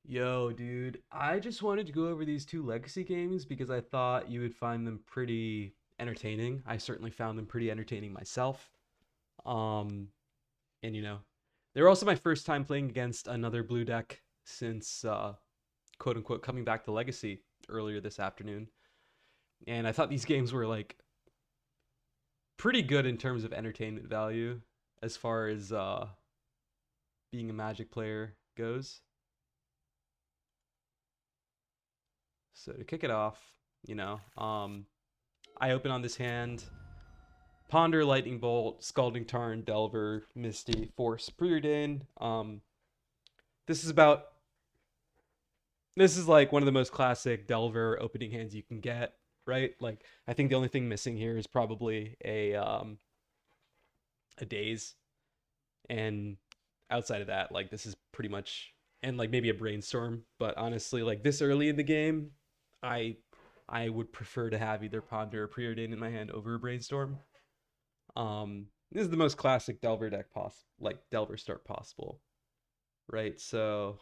Yo, dude, I just wanted to go over these two legacy games because I thought you would find them pretty entertaining. I certainly found them pretty entertaining myself. Um, and they were also my first time playing against another blue deck since quote unquote coming back to legacy earlier this afternoon. And I thought these games were like pretty good in terms of entertainment value as far as being a Magic player goes. So to kick it off, you know, um, I open on this hand. Ponder, Lightning Bolt, Scalding Tarn, Delver, Misty, Force, Preordain. This is about this is like one of the most classic Delver opening hands you can get, right? Like I think the only thing missing here is probably a Daze, and outside of that, like this is pretty much and like maybe a Brainstorm, but honestly, like this early in the game, I I would prefer to have either Ponder or Preordain in my hand over a Brainstorm. This is the most classic Delver deck like Delver start possible, right? So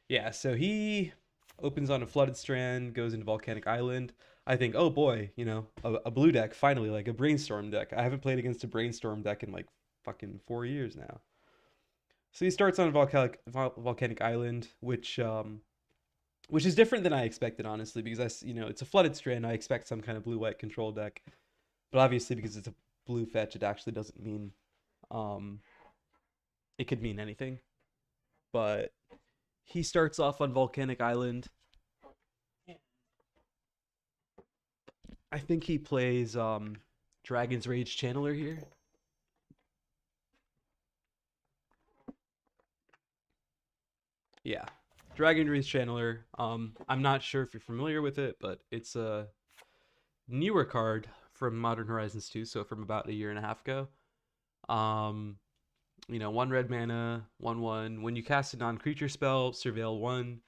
yeah, so he opens on a Flooded Strand, goes into Volcanic Island. I think, oh boy, a blue deck finally, like a Brainstorm deck. I haven't played against a Brainstorm deck in like fucking 4 years now. So he starts on Volcanic Island, which is different than I expected, honestly, because it's a Flooded Strand. I expect some kind of blue white control deck, but obviously because it's a blue fetch, it actually doesn't mean um it could mean anything. But he starts off on Volcanic Island. I think he plays Dragon's Rage Channeler here. Yeah. Dragon Rage Channeler. I'm not sure if you're familiar with it, but it's a newer card from Modern Horizons 2, so from about a year and a half ago. Um, one red mana, 1/1. When you cast a non-creature spell, surveil one.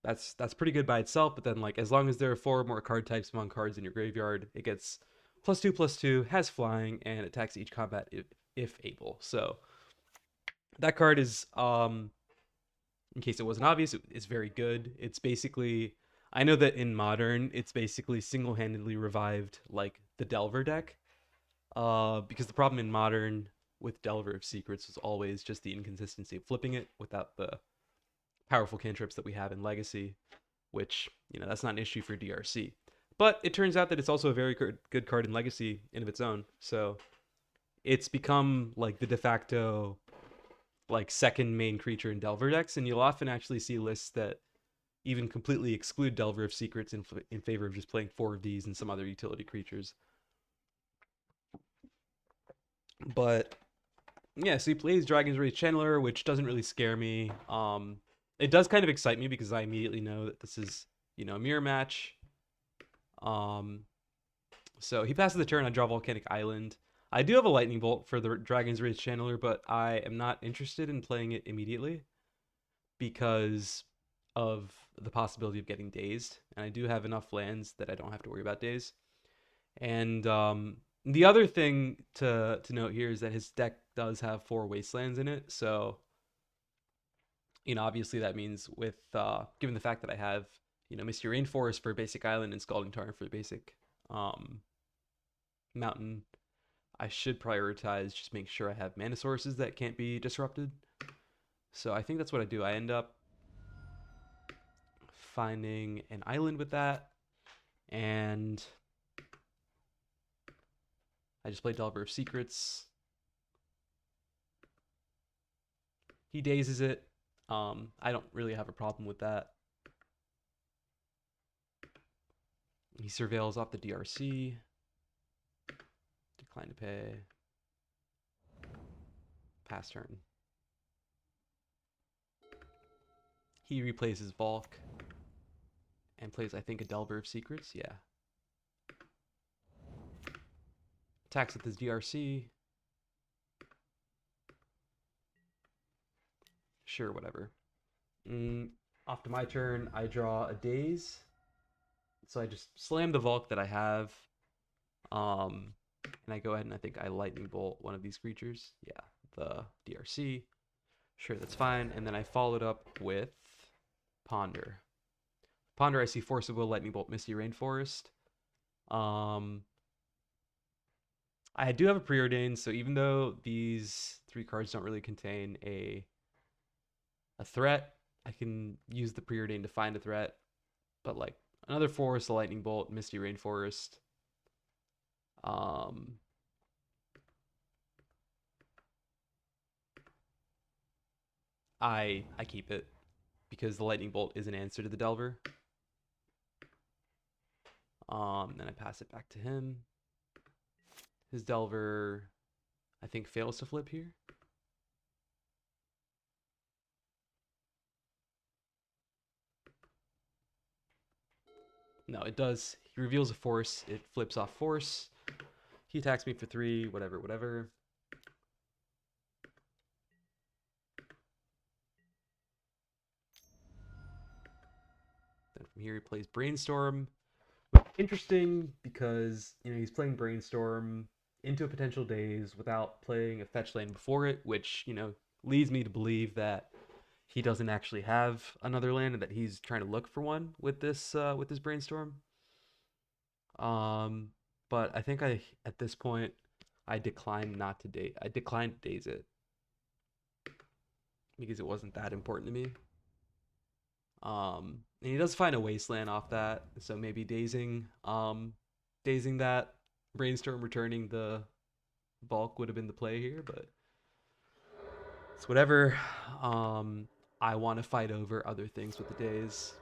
That's pretty good by itself, but then like as long as there are four or more card types among cards in your graveyard, it gets +2/+2, has flying, and attacks each combat if able. So that card is in case it wasn't obvious, it's very good. It's basically I know that in modern it's basically single-handedly revived like the Delver deck. Because the problem in modern with Delver of Secrets was always just the inconsistency of flipping it without the powerful cantrips that we have in Legacy, which, that's not an issue for DRC. But it turns out that it's also a very good card in Legacy in of its own. So it's become like the de facto like second main creature in Delver decks, and you'll often actually see lists that even completely exclude Delver of Secrets in favor of just playing four of these and some other utility creatures. But yeah, so he plays Dragon's Rage Channeler, which doesn't really scare me. It does kind of excite me because I immediately know that this is, a mirror match. Um, so he passes the turn. I draw Volcanic Island. I do have a Lightning Bolt for the Dragon's Rage Channeler, but I am not interested in playing it immediately because of the possibility of getting dazed. And I do have enough lands that I don't have to worry about daze. And the other thing to note here is that his deck does have four wastelands in it. So, obviously that means with given the fact that I have, Misty Rainforest for basic island and Scalding Tarn for basic um, mountain, I should prioritize just make sure I have mana sources that can't be disrupted. So I think that's what I do. I end up finding an island with that, and I just play Delver of Secrets. He dazes it. I don't really have a problem with that. He surveils off the DRC. Decline to pay. Pass turn. He replays his Volk and plays, I think, a Delver of Secrets. Yeah. Attacks with his DRC. Sure, whatever. Off to my turn, I draw a Daze. So I just slam the Volk that I have. And I go ahead and I think I Lightning Bolt one of these creatures. Yeah, the DRC. Sure, that's fine. And then I followed up with Ponder. Ponder, I see Force of Will, Lightning Bolt, Misty Rainforest. Um, I do have a preordained, so even though these three cards don't really contain a threat, I can use the preordained to find a threat. But like another forest, a lightning bolt, misty rainforest. Um, I keep it because the lightning bolt is an answer to the Delver. Then I pass it back to him. His Delver, I think, fails to flip here. No, it does. He reveals a force. It flips off force. He attacks me for 3, whatever, whatever. Then from here he plays Brainstorm. Interesting because, he's playing Brainstorm into a potential daze without playing a fetch land before it, which, leads me to believe that he doesn't actually have another land and that he's trying to look for one with this Brainstorm. But I think at this point I declined to daze it because it wasn't that important to me. And he does find a wasteland off that, so maybe dazing that brainstorm, returning the bulk would have been the play here, but it's whatever. Um, I want to fight over other things with the days.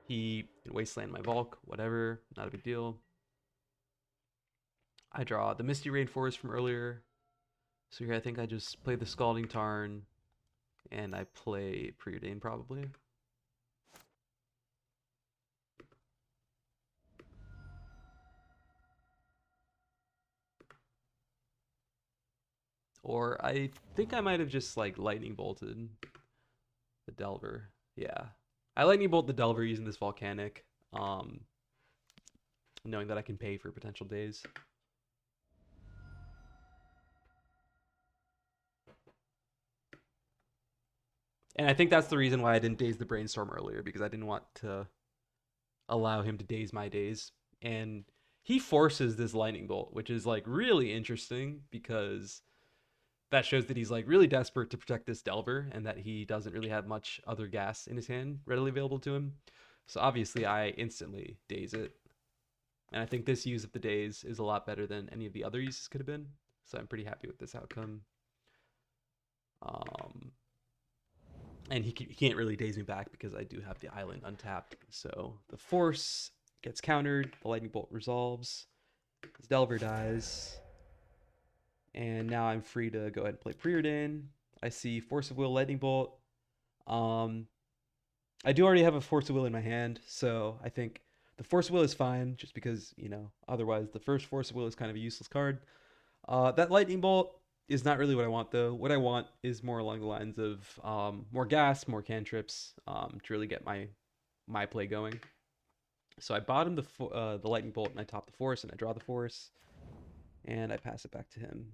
He can wasteland my bulk, whatever, not a big deal. I draw the Misty Rainforest from earlier, so here I think I just play the Scalding Tarn, and I play Preordain probably. Or I think I might have just like lightning bolted the Delver. Yeah. I lightning bolt the Delver using this volcanic, knowing that I can pay for potential days. And I think that's the reason why I didn't daze the brainstorm earlier, because I didn't want to allow him to daze my days. And he forces this lightning bolt, which is like really interesting because that shows that he's like really desperate to protect this Delver and that he doesn't really have much other gas in his hand readily available to him. So obviously I instantly daze it. And I think this use of the days is a lot better than any of the other uses could have been. So I'm pretty happy with this outcome. Um, and he can't really daze me back because I do have the island untapped. So the force gets countered, the lightning bolt resolves, his Delver dies, and now I'm free to go ahead and play Preordain. I see Force of Will, Lightning Bolt. Um, I do already have a Force of Will in my hand, so I think the Force of Will is fine, just because, otherwise the first Force of Will is kind of a useless card. That Lightning Bolt is not really what I want, though. What I want is more along the lines of more gas, more cantrips, to really get my play going. So I bottom the Lightning Bolt, and I top the Force, and I draw the Force, and I pass it back to him.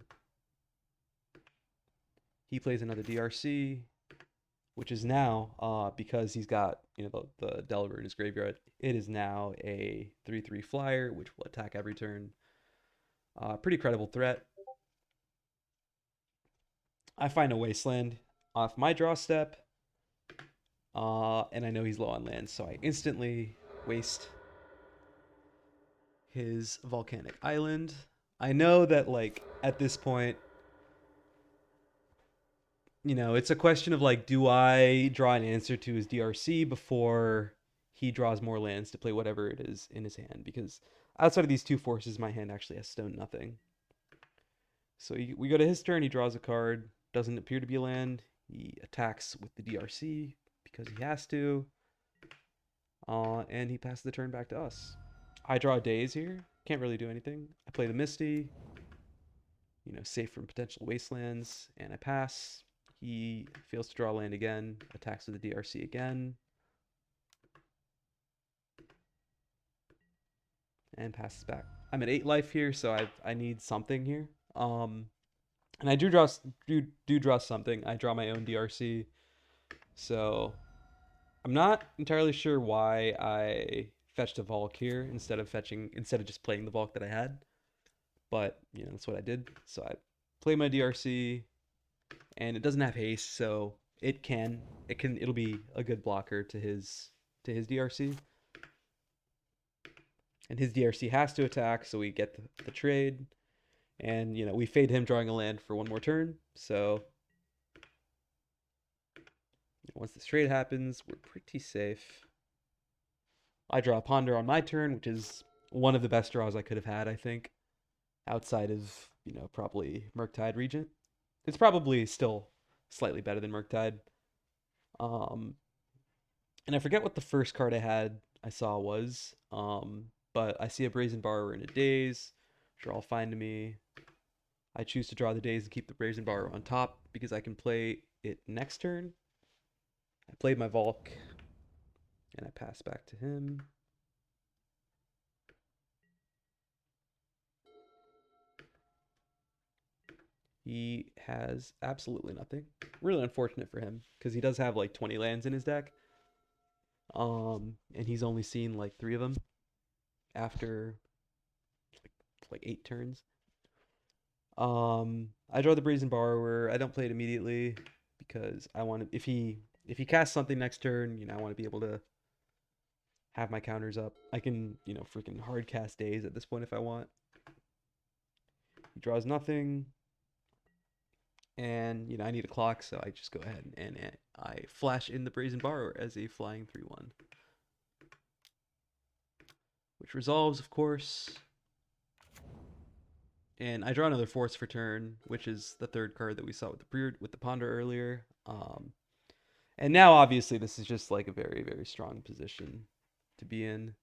He plays another DRC, which is now, because he's got the Delver in his graveyard, it is now a 3/3 flyer, which will attack every turn. Pretty credible threat. I find a wasteland off my draw step, and I know he's low on land, so I instantly waste his volcanic island. I know that like at this point, it's a question of like, do I draw an answer to his DRC before he draws more lands to play whatever it is in his hand? Because outside of these two forces, my hand actually has stone nothing. So we go to his turn. He draws a card. Doesn't appear to be a land. He attacks with the DRC because he has to. And he passes the turn back to us. I draw a daze here. Can't really do anything. I play the Misty. Safe from potential wastelands, and I pass. He fails to draw land again. Attacks with the DRC again. And passes back. I'm at 8 life here, so I need something here. And I do draw something. I draw my own DRC. So I'm not entirely sure why I fetched a Valk here instead of just playing the Valk that I had. But that's what I did. So I play my DRC, and it doesn't have haste, so it'll be a good blocker to his DRC. And his DRC has to attack, so we get the trade. And we fade him drawing a land for one more turn. So once this trade happens, we're pretty safe. I draw a Ponder on my turn, which is one of the best draws I could have had, I think, outside of probably Murktide Regent. It's probably still slightly better than Murktide. Um, and I forget what the first card I saw was. But I see a Brazen Borrower in a Daze, which are all fine to me. I choose to draw the Daze and keep the Brazen Borrower on top because I can play it next turn. I played my Volk, and I pass back to him. He has absolutely nothing. Really unfortunate for him because he does have like 20 lands in his deck. And he's only seen like 3 of them after like 8 turns. I draw the Brazen Borrower. I don't play it immediately because I want to. If he casts something next turn, I want to be able to have my counters up. I can freaking hard cast Daze at this point if I want. He draws nothing, and I need a clock, so I just go ahead and I flash in the Brazen Borrower as a flying 3/1, which resolves, of course. And I draw another Force for turn, which is the third card that we saw with the Ponder earlier. And now obviously this is just like a very, very strong position to be in.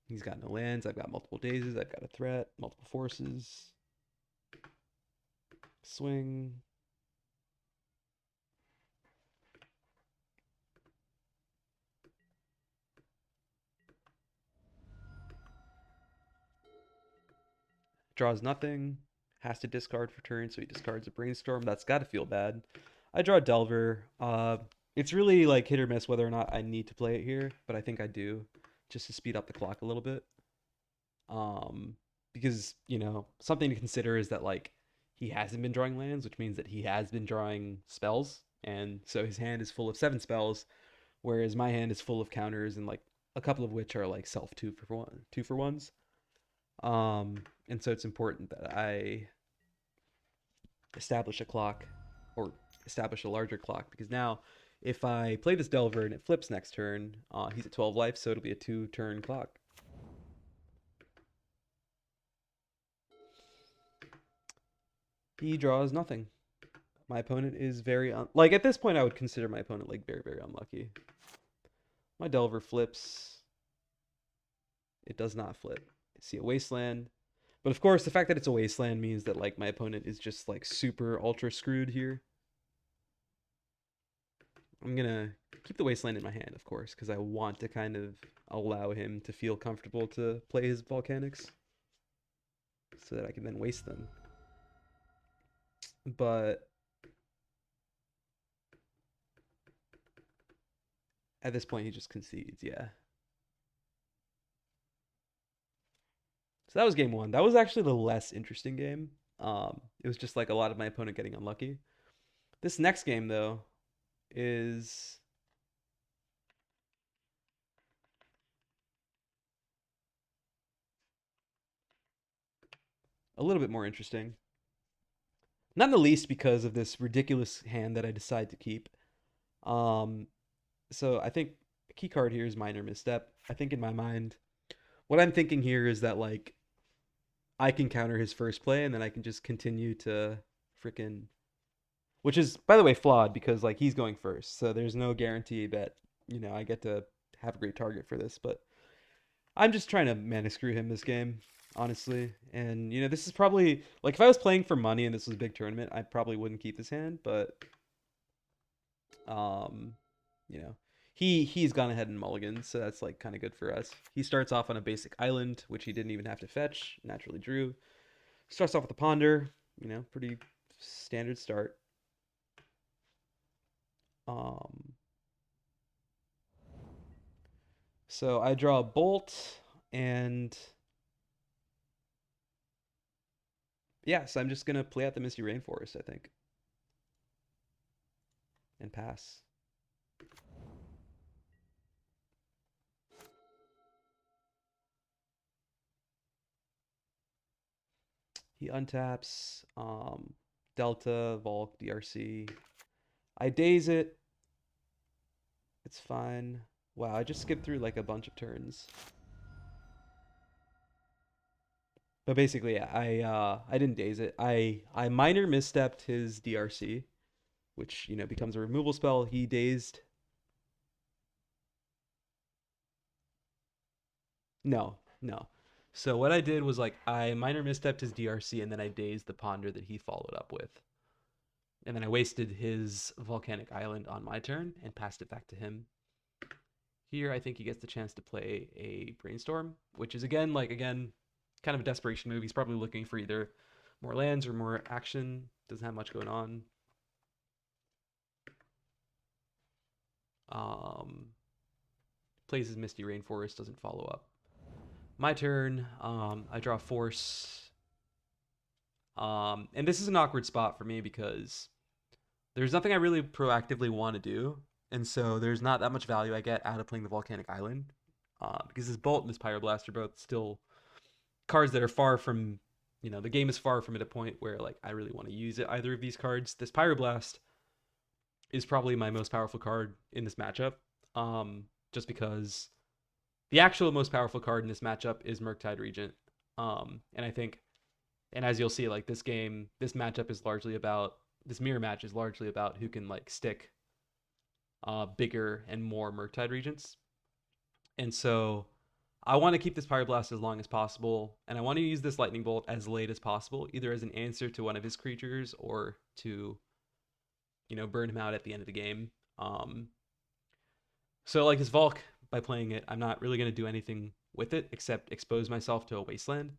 He's got no lands. I've got multiple Dazes. I've got a threat, multiple forces. Swing. Draws nothing. Has to discard for turn, so he discards a Brainstorm. That's got to feel bad. I draw a Delver. It's really like hit or miss whether or not I need to play it here, but I think I do, just to speed up the clock a little bit. Because something to consider is that like he hasn't been drawing lands, which means that he has been drawing spells, and so his hand is full of 7 spells, whereas my hand is full of counters and like a couple of which are like self 2-for-1s. And so it's important that I establish a clock or establish a larger clock because now if I play this Delver and it flips next turn, he's at 12 life, so it'll be a 2-turn clock. He draws nothing. My opponent is very like at this point I would consider my opponent like very, very unlucky. My Delver flips. It does not flip. I see a Wasteland. But of course, the fact that it's a Wasteland means that like my opponent is just like super ultra screwed here. I'm gonna keep the Wasteland in my hand, of course, because I want to kind of allow him to feel comfortable to play his Volcanics so that I can then waste them. But at this point, he just concedes, yeah. So that was game 1. That was actually the less interesting game. It was just like a lot of my opponent getting unlucky. This next game, though, is a little bit more interesting. Not in the least because of this ridiculous hand that I decide to keep. Um, so I think a key card here is Minor Misstep. I think in my mind, what I'm thinking here is that like I can counter his first play and then I can just continue to freaking, which is by the way flawed because like he's going first, so there's no guarantee that I get to have a great target for this. But I'm just trying to mana screw him this game, honestly. And this is probably like if I was playing for money and this was a big tournament, I probably wouldn't keep this hand, but um, you know, he's gone ahead and mulliganed, so that's like kind of good for us. He starts off on a basic island, which he didn't even have to fetch, naturally drew. Starts off with a ponder. Pretty standard start. Um, so I draw a bolt, and yes, I'm just gonna play out the Misty Rainforest, I think, and pass. He untaps Delta, Volk, DRC. I daze it. It's fine. Wow, I just skipped through like a bunch of turns. But basically, yeah, I didn't daze it. I minor misstepped his DRC, which becomes a removal spell. He dazed. No, no. So what I did was like I minor misstepped his DRC, and then I dazed the ponder that he followed up with. And then I wasted his volcanic island on my turn and passed it back to him. Here, I think he gets the chance to play a brainstorm, which is again, kind of a desperation move. He's probably looking for either more lands or more action. Doesn't have much going on. Um, Plays his Misty Rainforest, doesn't follow up. My turn. I draw Force. And this is an awkward spot for me because there's nothing I really proactively want to do, and so there's not that much value I get out of playing the Volcanic Island. Because this Bolt and this Pyroblast are both still cards that are far from, the game is far from at a point where like I really want to use it. Either of these cards. This Pyroblast is probably my most powerful card in this matchup. Just because the actual most powerful card in this matchup is Murktide Regent. And I think, and as you'll see, like this matchup is largely about this mirror match is largely about who can like stick bigger and more Murktide Regents. And so I want to keep this Pyroblast as long as possible, and I want to use this Lightning Bolt as late as possible, either as an answer to one of his creatures or to, burn him out at the end of the game. So like this Volk, by playing it, I'm not really going to do anything with it except expose myself to a wasteland.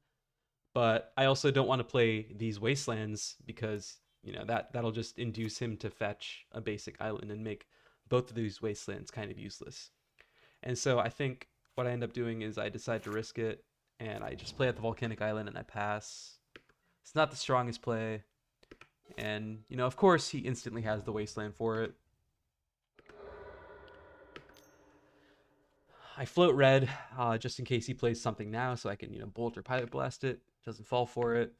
But I also don't want to play these wastelands because that'll just induce him to fetch a basic island and make both of these wastelands kind of useless. And so I think what I end up doing is I decide to risk it, and I just play at the volcanic island and I pass. It's not the strongest play, and of course he instantly has the wasteland for it. I float red just in case he plays something now, so I can bolt or pilot blast it. Doesn't fall for it.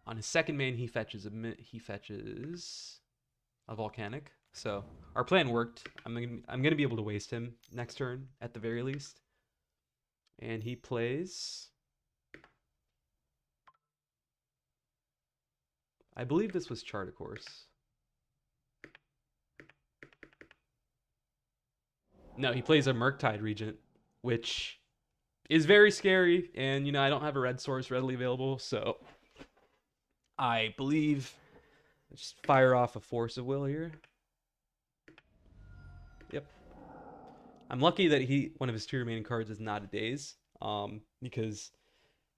On his second main, he fetches a volcanic. So our plan worked. I'm gonna be able to waste him next turn at the very least. And he plays. I believe this was Chart, of course. No, he plays a Murktide Regent, which is very scary. And I don't have a red source readily available, so I believe just fire off a Force of Will here. Yep. I'm lucky that one of his two remaining cards is not a Daze, because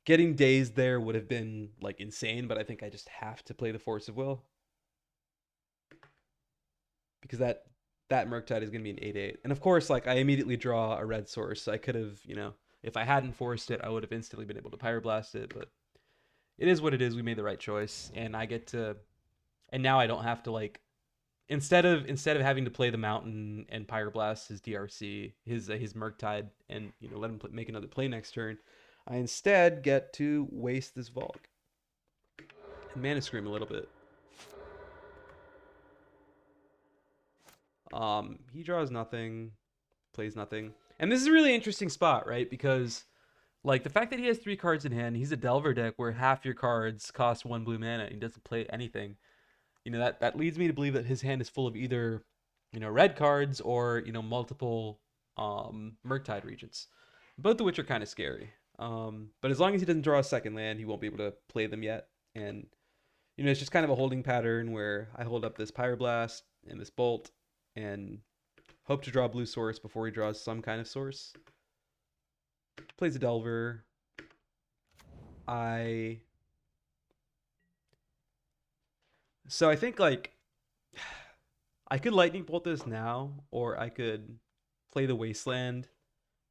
getting dazed there would have been like insane, but I think I just have to play the Force of Will because that Murktide is going to be an 8/8. And of course, like I immediately draw a red source. So I could have, if I hadn't forced it, I would have instantly been able to Pyroblast it, but it is what it is. We made the right choice, and I get to, and now I don't have to like instead of having to play the mountain and Pyroblast his DRC, his Murktide, and let him make another play next turn. I instead get to waste this Volk and Mana Scream a little bit. He draws nothing, plays nothing, and this is a really interesting spot, right? Because like the fact that he has 3 cards in hand, he's a Delver deck where half your cards cost 1 blue mana and he doesn't play anything. That leads me to believe that his hand is full of either red cards or multiple Murktide Regents, both of which are kind of scary. But as long as he doesn't draw a second land, he won't be able to play them yet. And it's just kind of a holding pattern where I hold up this Pyroblast and this Bolt and hope to draw a blue source before he draws some kind of source. Plays a Delver. I I think like I could Lightning Bolt this now, or I could play the Wasteland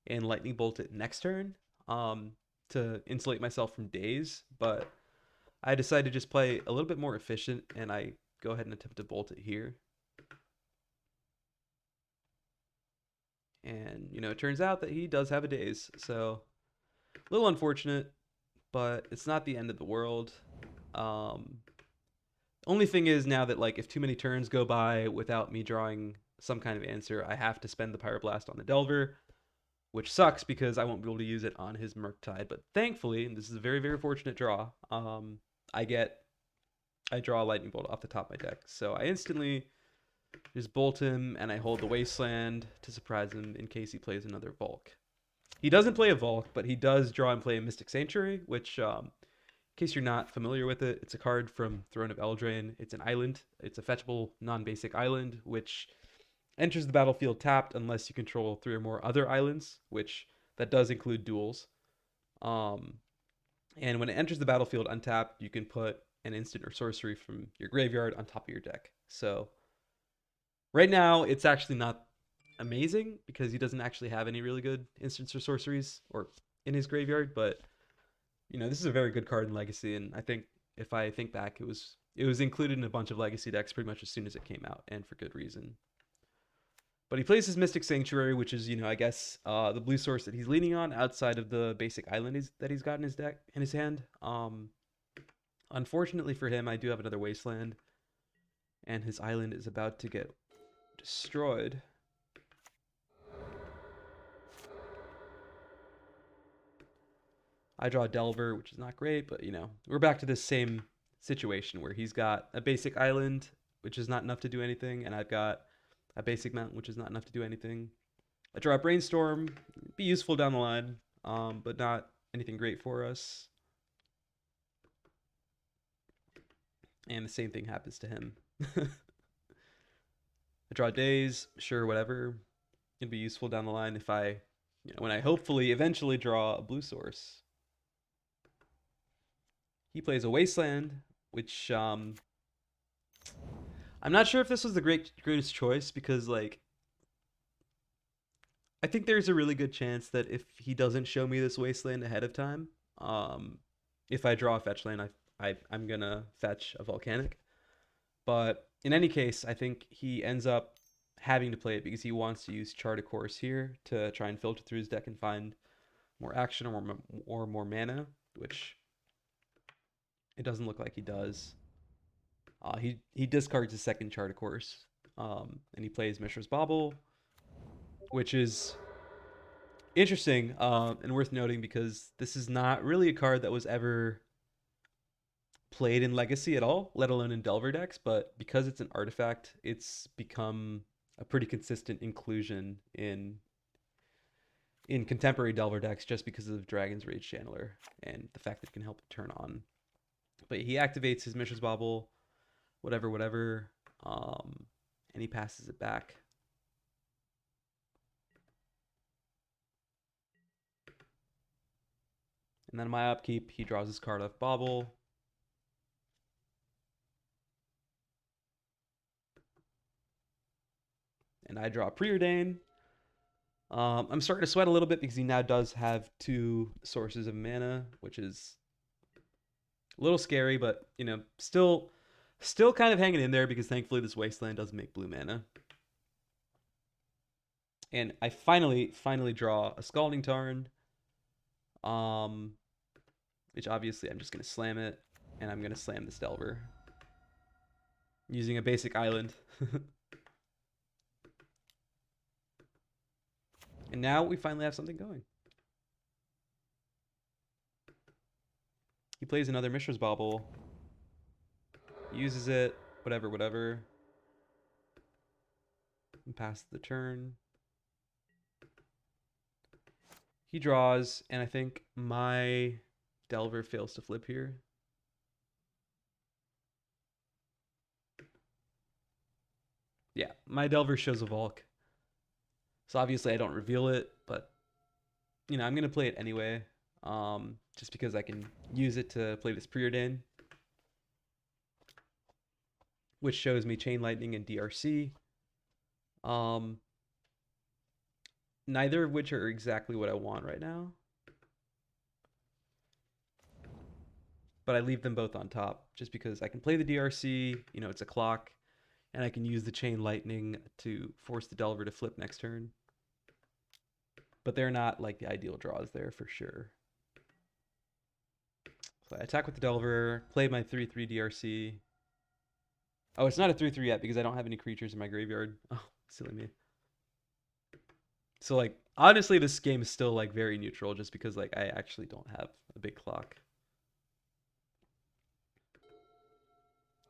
and Lightning Bolt it next turn, um, to insulate myself from daze. But I decided to just play a little bit more efficient, and I go ahead and attempt to bolt it here. And it turns out that he does have a daze, so a little unfortunate, but it's not the end of the world. Um, Only thing is now that like if too many turns go by without me drawing some kind of answer, I have to spend the Pyroblast on the Delver, which sucks because I won't be able to use it on his Murktide. But thankfully, and this is a very, very fortunate draw, I get I draw a Lightning Bolt off the top of my deck. So I instantly just bolt him and I hold the Wasteland to surprise him in case he plays another Volk. He doesn't play a Volk, but he does draw and play a Mystic Sanctuary, which in case you're not familiar with it, it's a card from Throne of Eldraine. It's an island. It's a fetchable non-basic island, which enters the battlefield tapped unless you control 3 or more other islands, which that does include duels. Um, and when it enters the battlefield untapped, you can put an instant or sorcery from your graveyard on top of your deck. So right now, it's actually not amazing because he doesn't actually have any really good instants or sorceries or in his graveyard, but this is a very good card in Legacy, and I think if I think back, it was included in a bunch of Legacy decks pretty much as soon as it came out, and for good reason. But he plays his Mystic Sanctuary, which is, I guess, the blue source that he's leaning on outside of the basic island that he's got in his deck in his hand. Unfortunately for him, I do have another Wasteland, and his island is about to get destroyed. I draw a Delver, which is not great, but we're back to this same situation where he's got a basic island, which is not enough to do anything, and I've got a basic mountain, which is not enough to do anything. I draw a Brainstorm, be useful down the line, but not anything great for us. And the same thing happens to him. I draw Days, sure, whatever. It'd be useful down the line if when I hopefully eventually draw a blue source. He plays a Wasteland, which I'm not sure if this was the greatest choice because like I think there's a really good chance that if he doesn't show me this Wasteland ahead of time, if I draw a fetch land, I'm gonna fetch a Volcanic. But in any case, I think he ends up having to play it because he wants to use Chart a Course here to try and filter through his deck and find more action or more mana, which it doesn't look like he does. He discards his second Chart a Course, and he plays Mishra's Bauble, which is interesting and worth noting because this is not really a card that was ever played in Legacy at all, let alone in Delver decks. But because it's an artifact, it's become a pretty consistent inclusion in contemporary Delver decks just because of Dragon's Rage Channeler and the fact that it can help it turn on. But he activates his Mishra's Bauble, whatever, and he passes it back. And then my upkeep, he draws his card off Bauble. And I draw Preordain. I'm starting to sweat a little bit because he now does have 2 sources of mana, which is a little scary, but still kind of hanging in there because thankfully this Wasteland doesn't make blue mana. And I finally draw a Scalding Tarn, which obviously I'm just gonna slam it, and I'm gonna slam this Delver using a basic island. And now we finally have something going. He plays another Mishra's Bauble, uses it, whatever, and passes the turn. He draws, and I think my Delver fails to flip here. Yeah, my Delver shows a Volk. So obviously I don't reveal it, but I'm gonna play it anyway, just because I can use it to play this preordain, which shows me Chain Lightning and DRC. Um, Neither of which are exactly what I want right now, but I leave them both on top just because I can play the DRC. It's a clock, and I can use the Chain Lightning to force the Delver to flip next turn. But they're not like the ideal draws there for sure. So I attack with the Delver, play my 3/3 DRC. Oh, it's not a 3/3 yet because I don't have any creatures in my graveyard. Oh, silly me. So like honestly, this game is still like very neutral just because like I actually don't have a big clock.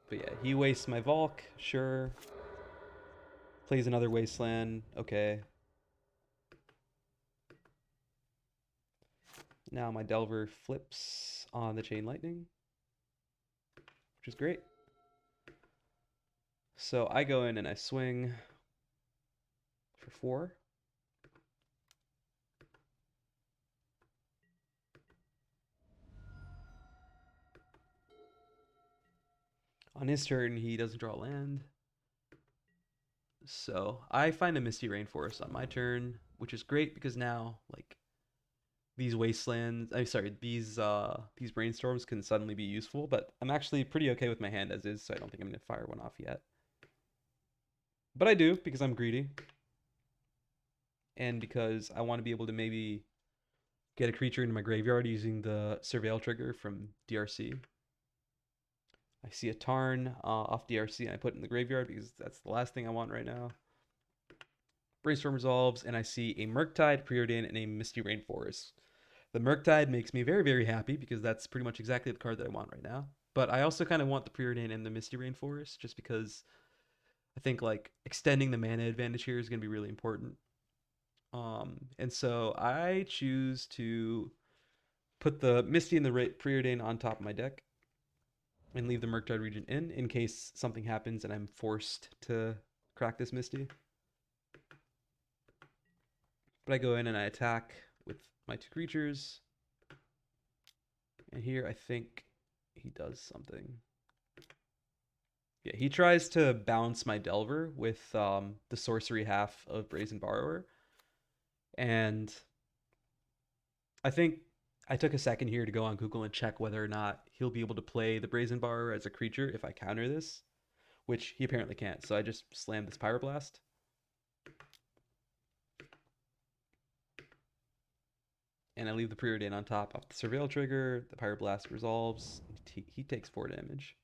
But yeah, he wastes my Valk, sure. Plays another Wasteland, okay. Now my Delver flips on the Chain Lightning, which is great. So I go in and I swing for 4. On his turn, he doesn't draw land. So I find a Misty Rainforest on my turn, which is great because now, like, these wastelands, I'm sorry, these brainstorms can suddenly be useful, but I'm actually pretty okay with my hand as is, so I don't think I'm going to fire one off yet. But I do because I'm greedy. And because I want to be able to maybe get a creature into my graveyard using the Surveil trigger from DRC. I see a Tarn off DRC and I put it in the graveyard because that's the last thing I want right now. Brainstorm resolves, and I see a Murktide, Preordain, and a Misty Rainforest. The Murktide makes me very, very happy because that's pretty much exactly the card that I want right now. But I also kind of want the Preordain and the Misty Rainforest just because I think like extending the mana advantage here is going to be really important. And so I choose to put the Misty and the Preordain on top of my deck and leave the Murktide Regent in case something happens and I'm forced to crack this Misty. But I go in and I attack with my 2 creatures. And here I think he does something. Yeah, he tries to bounce my Delver with the sorcery half of Brazen Borrower. And I think I took a second here to go on Google and check whether or not he'll be able to play the Brazen Borrower as a creature if I counter this, which he apparently can't. So I just slammed this Pyroblast. And I leave the Preordain on top off the Surveil trigger. The Pyroblast resolves. He takes 4 damage.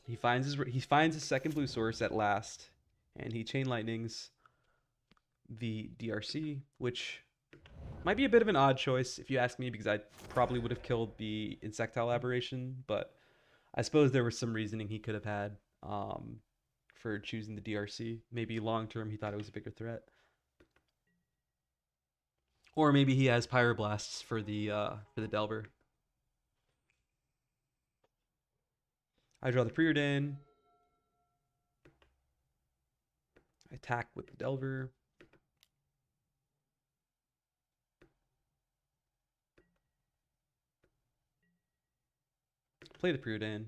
He finds his second blue source at last, and he Chain Lightnings the DRC, which might be a bit of an odd choice if you ask me, because I probably would have killed the Insectile Aberration, but I suppose there was some reasoning he could have had for choosing the DRC. Maybe long term he thought it was a bigger threat, or maybe he has Pyroblasts for the Delver. I draw the Preordain. I attack with the Delver. Play the Preordain.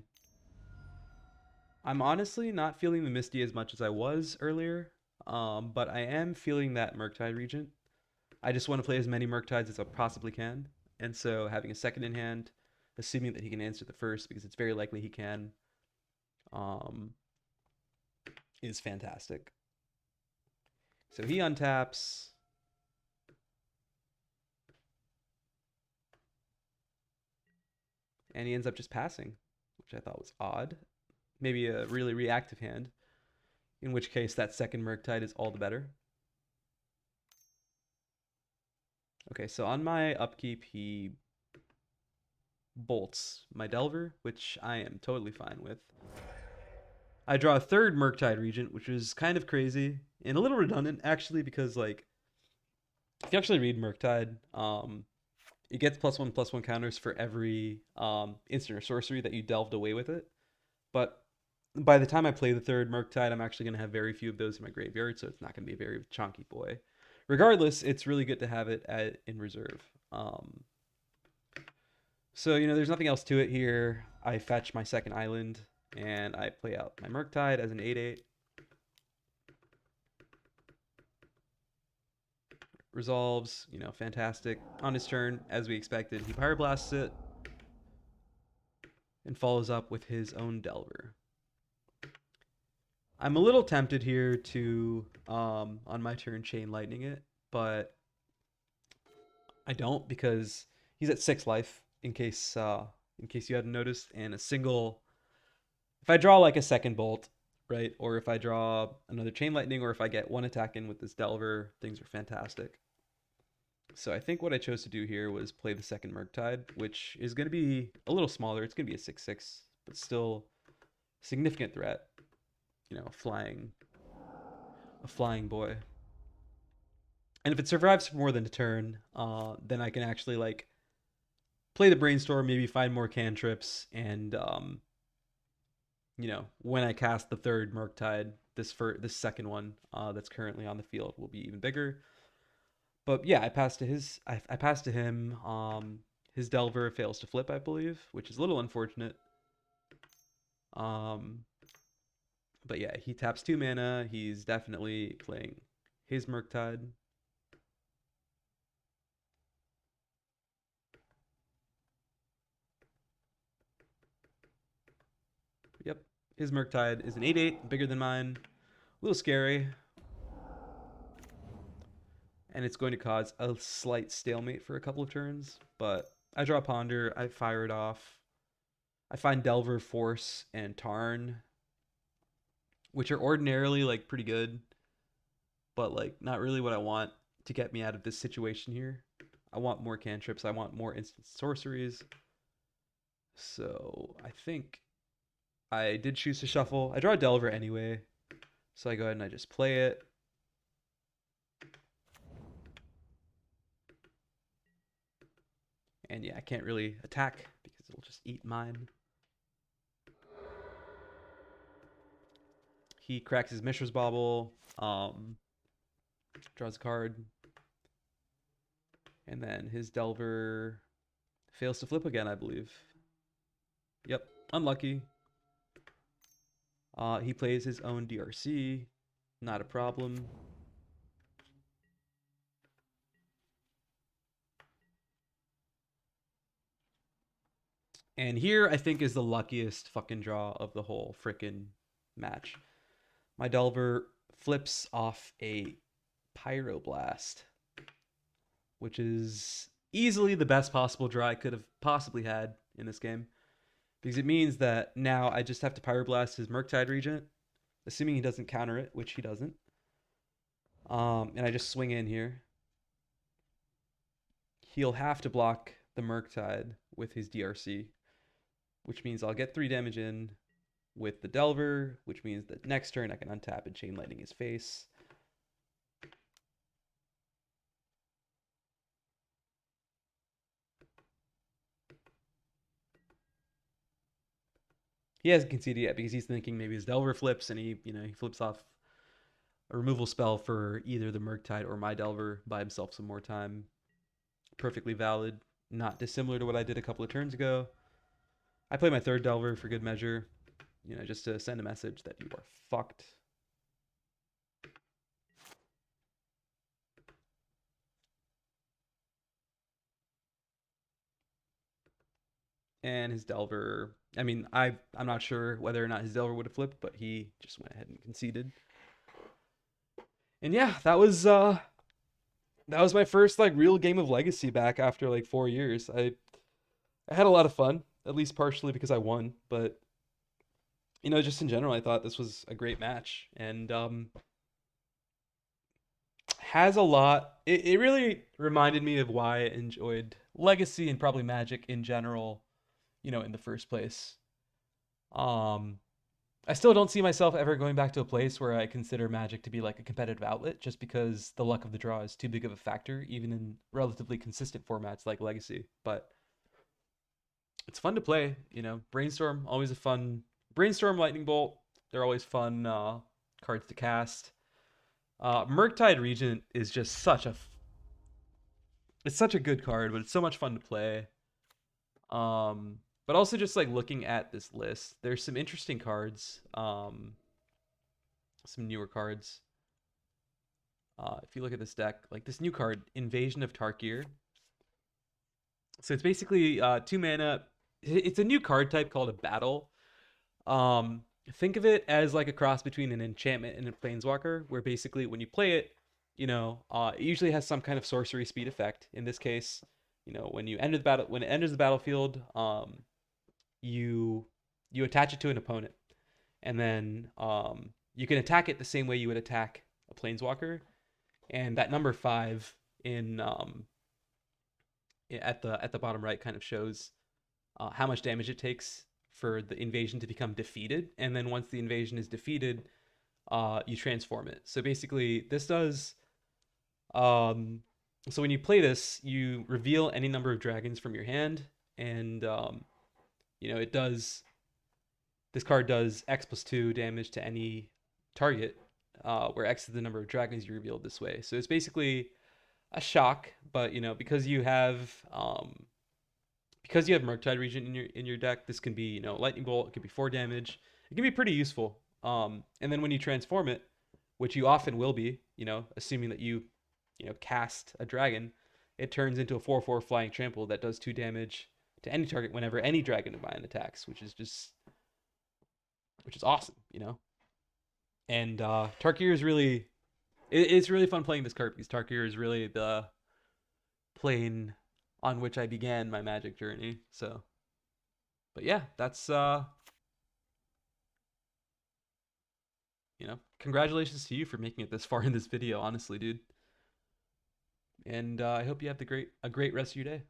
I'm honestly not feeling the Misty as much as I was earlier, but I am feeling that Murktide Regent. I just want to play as many Murktides as I possibly can, and so having a second in hand, assuming that he can answer the first, because it's very likely he can, um, is fantastic. So he untaps. And he ends up just passing, which I thought was odd. Maybe a really reactive hand, in which case that second Murktide is all the better. Okay, so on my upkeep, he bolts my Delver, which I am totally fine with. I draw a third Murktide Regent, which is kind of crazy and a little redundant, actually, because, like, if you actually read Murktide, it gets +1/+1 counters for every instant or sorcery that you delved away with it. But by the time I play the third Murktide, I'm actually going to have very few of those in my graveyard, so it's not going to be a very chunky boy. Regardless, it's really good to have it in reserve. So, there's nothing else to it here. I fetch my second island, and I play out my Murktide as an 8/8. Resolves, fantastic. On his turn, as we expected, he Pyroblasts it and follows up with his own Delver. I'm a little tempted here to, on my turn, Chain Lightning it, but I don't because he's at 6 life, in case you hadn't noticed, and a single. If I draw like a second Bolt, right, or if I draw another Chain Lightning, or if I get one attack in with this Delver, things are fantastic. So I think what I chose to do here was play the second Murktide, which is going to be a little smaller. It's going to be a 6/6, but still significant threat. A flying boy. And if it survives for more than a turn, then I can actually like play the Brainstorm, maybe find more cantrips, and when I cast the third Murktide, this second one that's currently on the field will be even bigger. But yeah, I passed to I passed to him. His Delver fails to flip, I believe, which is a little unfortunate. Um, but yeah, he taps 2 mana. He's definitely playing his Murktide. Yep, his Murktide is an 8/8, bigger than mine. A little scary. And it's going to cause a slight stalemate for a couple of turns. But I draw Ponder, I fire it off. I find Delver, Force, and Tarn, which are ordinarily like pretty good, but like not really what I want to get me out of this situation here. I want more cantrips. I want more instant sorceries. So I think I did choose to shuffle. I draw a Delver anyway, so I go ahead and I just play it. And yeah, I can't really attack because it'll just eat mine. He cracks his Mishra's Bauble, draws a card, and then his Delver fails to flip again, I believe. Yep, unlucky. He plays his own DRC, not a problem. And here, I think, is the luckiest fucking draw of the whole frickin' match. My Delver flips off a Pyroblast, which is easily the best possible draw I could have possibly had in this game. Because it means that now I just have to Pyroblast his Murktide Regent, assuming he doesn't counter it, which he doesn't. And I just swing in here. He'll have to block the Murktide with his DRC, which means I'll get 3 damage in with the Delver, which means that next turn I can untap and Chain Lightning his face. He hasn't conceded yet because he's thinking maybe his Delver flips and he flips off a removal spell for either the Murktide or my Delver, buy himself some more time. Perfectly valid, not dissimilar to what I did a couple of turns ago. I play my third Delver for good measure, just to send a message that you are fucked. And his Delver, I mean, I'm not sure whether or not his Delver would have flipped, but he just went ahead and conceded. And yeah, that was my first like real game of Legacy back after like 4 years. I had a lot of fun, at least partially because I won, but just in general, I thought this was a great match and has a lot. It really reminded me of why I enjoyed Legacy and probably Magic in general, in the first place. Um, I still don't see myself ever going back to a place where I consider Magic to be like a competitive outlet just because the luck of the draw is too big of a factor, even in relatively consistent formats like Legacy. But it's fun to play, Brainstorm, always a fun Brainstorm Lightning Bolt. They're always fun cards to cast. Murktide Regent is just it's such a good card, but it's so much fun to play. But also just like looking at this list, there's some interesting cards, some newer cards. If you look at this deck, like this new card, Invasion of Tarkir. So it's basically 2 mana. It's a new card type called a battle. Think of it as like a cross between an enchantment and a planeswalker, where basically when you play it, it usually has some kind of sorcery speed effect. In this case, when you enter the battle, when it enters the battlefield, you you attach it to an opponent, and then you can attack it the same way you would attack a planeswalker, and that number 5 in at the bottom right kind of shows how much damage it takes for the invasion to become defeated, and then once the invasion is defeated, you transform it. So basically, this does. So when you play this, you reveal any number of dragons from your hand, and it does. This card does X+2 damage to any target, where X is the number of dragons you revealed this way. So it's basically a shock, but because you have Murktide Regent in your deck, this can be Lightning Bolt. It could be 4 damage. It can be pretty useful. And then when you transform it, which you often will be, assuming that you cast a dragon, it turns into a 4/4 flying trample that does 2 damage to any target whenever any dragon of mine attacks, which is awesome. And Tarkir is really it's really fun playing this card because Tarkir is really the plane on which I began my Magic journey. So, but yeah, that's congratulations to you for making it this far in this video, honestly, dude. And I hope you have a great rest of your day.